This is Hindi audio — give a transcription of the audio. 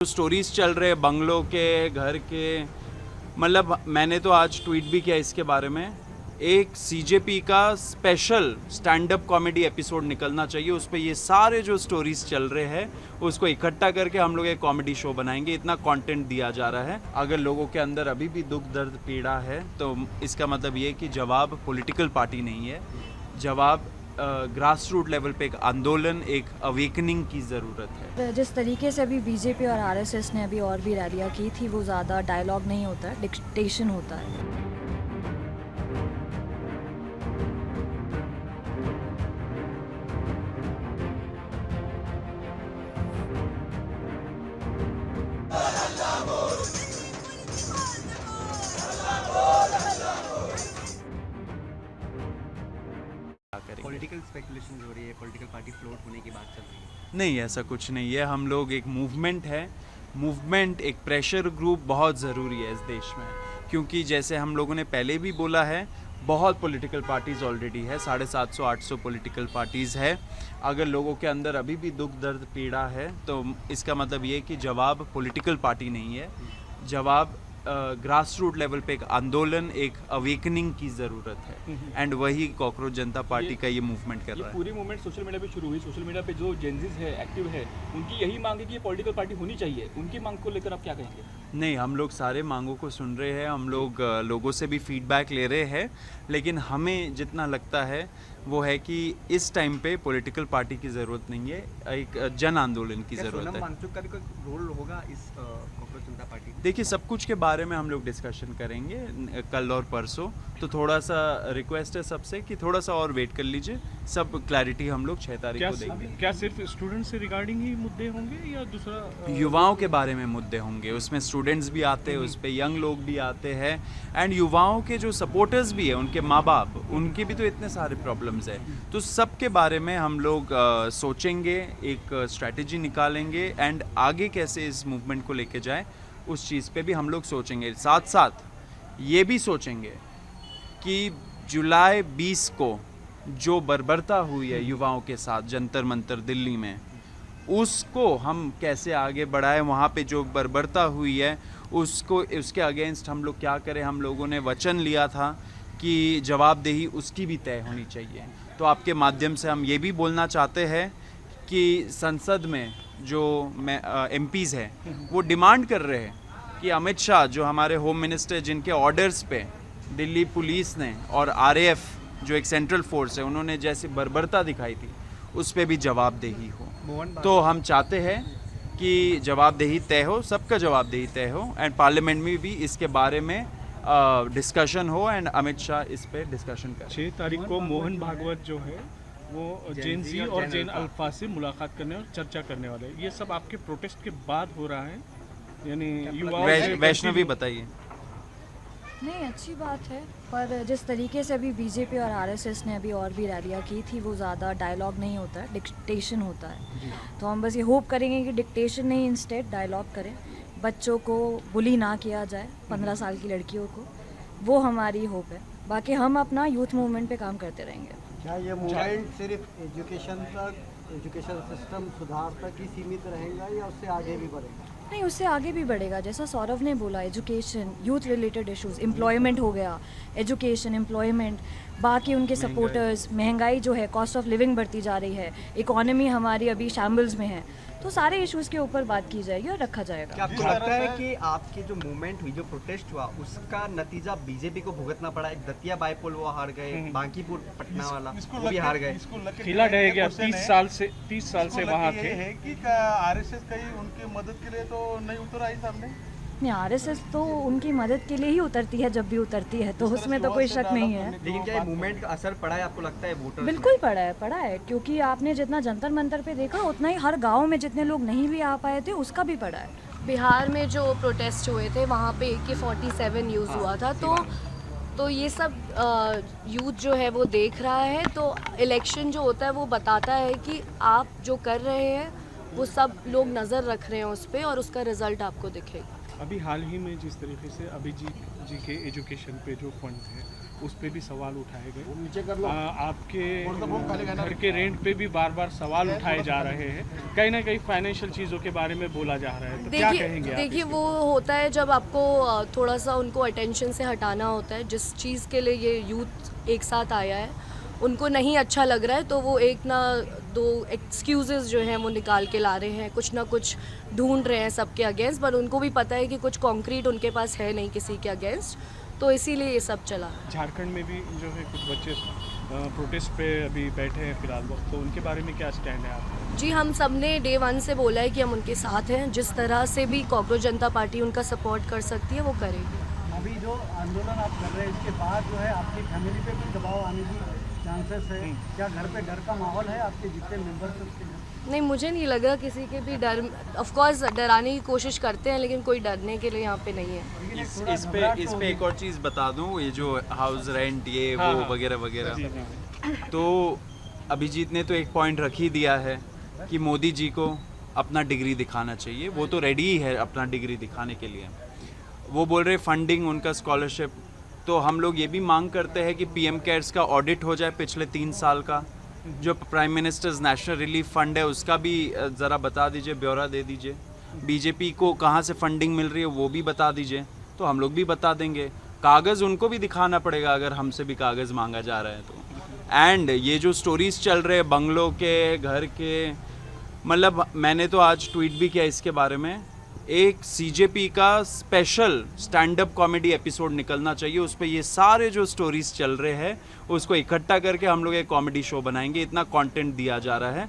स्टोरीज चल रहे हैं बंगलों के, घर के, मतलब मैंने तो आज ट्वीट भी किया इसके बारे में। एक सीजेपी का special stand up comedy episode निकलना चाहिए, उस पर ये सारे जो स्टोरीज चल रहे हैं उसको इकट्ठा करके हम लोग एक कॉमेडी शो बनाएंगे। इतना कंटेंट दिया जा रहा है। अगर लोगों के अंदर अभी भी दुख दर्द पीड़ा है तो इसका मतलब ये कि जवाब पॉलिटिकल पार्टी नहीं है, जवाब ग्रास रूट लेवल पे एक आंदोलन, एक अवेकनिंग की ज़रूरत है। जिस तरीके से अभी बीजेपी और आरएसएस ने अभी और भी रैलियाँ की थी, वो ज़्यादा डायलॉग नहीं होता है, डिक्टेशन होता है। पॉलिटिकल स्पेकुलेशन हो रही है, पॉलिटिकल पार्टी फ्लोट होने की बात चल रही है। नहीं, ऐसा कुछ नहीं है। हम लोग एक मूवमेंट है, मूवमेंट एक प्रेशर ग्रुप बहुत ज़रूरी है इस देश में, क्योंकि जैसे हम लोगों ने पहले भी बोला है, बहुत पॉलिटिकल पार्टीज़ ऑलरेडी है, 750-800 पॉलिटिकल पार्टीज़ है। अगर लोगों के अंदर अभी भी दुख दर्द पीड़ा है तो इसका मतलब ये कि जवाब पॉलिटिकल पार्टी नहीं है, जवाब ग्रास रूट लेवल पे एक आंदोलन, एक अवेकनिंग की ज़रूरत है। एंड वही कॉकरोच जनता पार्टी का ये मूवमेंट कर रहा है। पूरी मूवमेंट सोशल मीडिया पे शुरू हुई। सोशल मीडिया पे जो जेनजीज है, एक्टिव है, उनकी यही मांग है कि ये पॉलिटिकल पार्टी होनी चाहिए। उनकी मांग को लेकर आप क्या कहेंगे? नहीं, हम लोग सारे मांगों को सुन रहे हैं, हम लोग लोगों से भी फीडबैक ले रहे हैं, लेकिन हमें जितना लगता है वो है कि इस टाइम पे पॉलिटिकल पार्टी की ज़रूरत नहीं है, एक जन आंदोलन की ज़रूरत है। सोनम वांगचुक का भी कोई रोल होगा इस कॉकरोच जनता पार्टी? देखिए, सब कुछ के बारे में हम लोग डिस्कशन करेंगे कल और परसों, तो थोड़ा सा रिक्वेस्ट है सबसे कि थोड़ा सा और वेट कर लीजिए। सब क्लैरिटी हम लोग 6 तारीख को देंगे। क्या सिर्फ स्टूडेंट से रिगार्डिंग ही मुद्दे होंगे या दूसरा? युवाओं के बारे में मुद्दे होंगे, उसमें स्टूडेंट्स भी आते हैं, उस पर यंग लोग भी आते हैं, एंड युवाओं के जो सपोर्टर्स भी है, उनके माँ बाप, उनके भी तो इतने सारे प्रॉब्लम्स है। तो सब के बारे में हम लोग सोचेंगे, एक स्ट्रैटेजी निकालेंगे, एंड आगे कैसे इस मूवमेंट को लेके जाए उस चीज़ पे भी हम लोग सोचेंगे। साथ साथ ये भी सोचेंगे कि जुलाई 20 को जो बर्बरता हुई है युवाओं के साथ जंतर मंतर दिल्ली में, उसको हम कैसे आगे बढ़ाएं। वहाँ पे जो बर्बरता हुई है उसको, उसके अगेंस्ट हम लोग क्या करें। हम लोगों ने वचन लिया था कि जवाबदेही उसकी भी तय होनी चाहिए। तो आपके माध्यम से हम ये भी बोलना चाहते हैं कि संसद में जो एमपीज़ हैं वो डिमांड कर रहे हैं कि अमित शाह जो हमारे होम मिनिस्टर, जिनके ऑर्डर्स पे दिल्ली पुलिस ने और आरएएफ जो एक सेंट्रल फोर्स है, उन्होंने जैसे बर्बरता दिखाई थी, उस पे भी जवाबदेही हो। तो हम चाहते हैं कि जवाबदेही तय हो, सबका जवाबदेही तय हो, एंड पार्लियामेंट में भी इसके बारे में डिस्कशन हो, एंड अमित शाह इस पे डिस्कशन करें। 6 तारीख को मोहन भागवत जो है वो जेन जी और जेन अल्फा से मुलाकात करने और चर्चा करने वाले हैं। ये सब आपके प्रोटेस्ट के बाद हो रहा है, यानी युवाओं से वैष्णवी बताइए। नहीं, अच्छी बात है, पर जिस तरीके से अभी बीजेपी और आरएसएस ने अभी और भी रैलियाँ की थी, वो ज़्यादा डायलॉग नहीं होता है, डिक्टेशन होता है। तो हम बस ये होप करेंगे कि डिक्टेशन नहीं, इंस्टेड डायलॉग करें, बच्चों को बुली ना किया जाए, 15 साल की लड़कियों को। वो हमारी होप है। बाकी हम अपना यूथ मूवमेंट पे काम करते रहेंगे। क्या ये मूवमेंट सिर्फ एजुकेशन तक, एजुकेशन सिस्टम सुधार तक ही सीमित रहेगा या उससे आगे भी बढ़ेगा? नहीं, उससे आगे भी बढ़ेगा। जैसा सौरभ ने बोला, education, youth related issues, employment हो गया, एजुकेशन, एम्प्लॉयमेंट, बाकी उनके सपोर्टर्स, महंगाई जो है, कॉस्ट ऑफ लिविंग बढ़ती जा रही है, इकोनॉमी हमारी अभी शैम्बल्स में है, तो सारे इश्यूज के ऊपर बात की जाएगी और रखा जाएगा। क्या आपको लगता है कि आपकी जो मूवमेंट हुई, जो प्रोटेस्ट हुआ, उसका नतीजा बीजेपी को भुगतना पड़ा? एक दतिया बाईपोल वो हार गए, बांकीपुर पटना वाला वो भी हार गए। खिला रह गया, 30 साल से वहाँ थे। है कि आरएसएस कहीं उनकी मदद के लिए तो नहीं उतर आई सामने? नहीं, आरएसएस तो उनकी मदद के लिए ही उतरती है, जब भी उतरती है, तो उसमें तो कोई शक नहीं है। लेकिन क्या ये मूवमेंट का असर पड़ा है, आपको लगता है वोटर? बिल्कुल पड़ा है, क्योंकि आपने जितना जंतर मंतर पे देखा, उतना ही हर गांव में जितने लोग नहीं भी आ पाए थे, उसका भी पड़ा है। बिहार में जो प्रोटेस्ट हुए थे वहाँ पे AK-47 यूज़ हुआ था, तो ये सब यूथ जो है वो देख रहा है। तो इलेक्शन जो होता है वो बताता है कि आप जो कर रहे हैं वो सब लोग नज़र रख रहे हैं उस पर, और उसका रिजल्ट आपको दिखेगा। अभी हाल ही में जिस तरीके से अभिजीत जी के एजुकेशन पे जो फंड्स हैं उस पे भी सवाल उठाए गए। नीचे कर लो। आपके घर के रेंट पे भी बार बार सवाल उठाए जा रहे हैं, कहीं ना कहीं फाइनेंशियल चीज़ों के बारे में बोला जा रहा है, तो क्या कहेंगे आप देखिए इसके? वो होता है जब आपको थोड़ा सा उनको अटेंशन से हटाना होता है, जिस चीज़ के लिए ये यूथ एक साथ आया है उनको नहीं अच्छा लग रहा है, तो वो एक ना दो एक्सक्यूज़ेस जो हैं वो निकाल के ला रहे हैं, कुछ ना कुछ ढूंढ रहे हैं सबके अगेंस्ट, पर उनको भी पता है कि कुछ कॉन्क्रीट उनके पास है नहीं किसी के अगेंस्ट, तो इसीलिए ये सब चला। झारखंड में भी जो है कुछ बच्चे प्रोटेस्ट पे अभी बैठे हैं फिलहाल वक्त, तो उनके बारे में क्या स्टैंड है आपका? जी हम सब ने डे 1 से बोला है कि हम उनके साथ हैं, जिस तरह से भी कॉकरोच जनता पार्टी उनका सपोर्ट कर सकती है वो करेगी। अभी जो आंदोलन आप कर रहे हैं इसके बाद जो है आपकी फैमिली पे भी दबाव आने की चांसेस है, क्या घर पे डर का माहौल है आपके जितने मेंबर्स हैं उसके घर? नहीं मुझे नहीं लग रहा किसी के भी डर, ऑफ कोर्स डराने की कोशिश करते हैं लेकिन कोई डरने के लिए यहाँ पे नहीं है। इस पे एक और चीज़ बता दूं, ये जो हाउस रेंट ये हाँ, वो हाँ। वगैरह वगैरह, जी, जी। तो अभिजीत ने तो एक पॉइंट रख ही दिया है कि मोदी जी को अपना डिग्री दिखाना चाहिए, वो तो रेडी ही है अपना डिग्री दिखाने के लिए। वो बोल रहे फंडिंग उनका स्कॉलरशिप, तो हम लोग ये भी मांग करते हैं कि पीएम केयर्स का ऑडिट हो जाए पिछले 3 साल का, जो prime ministers national relief fund है उसका भी ज़रा बता दीजिए, ब्यौरा दे दीजिए। बीजेपी को कहाँ से फंडिंग मिल रही है वो भी बता दीजिए, तो हम लोग भी बता देंगे। कागज़ उनको भी दिखाना पड़ेगा अगर हमसे भी कागज़ मांगा जा रहा है तो। एंड ये जो स्टोरीज़ चल रहे हैं बंगलों के, घर के, मतलब मैंने तो आज ट्वीट भी किया इसके बारे में, एक सीजेपी का special stand up comedy episode निकलना चाहिए, उस पर ये सारे जो स्टोरीज चल रहे हैं उसको इकट्ठा करके हम लोग एक कॉमेडी शो बनाएंगे, इतना कंटेंट दिया जा रहा है।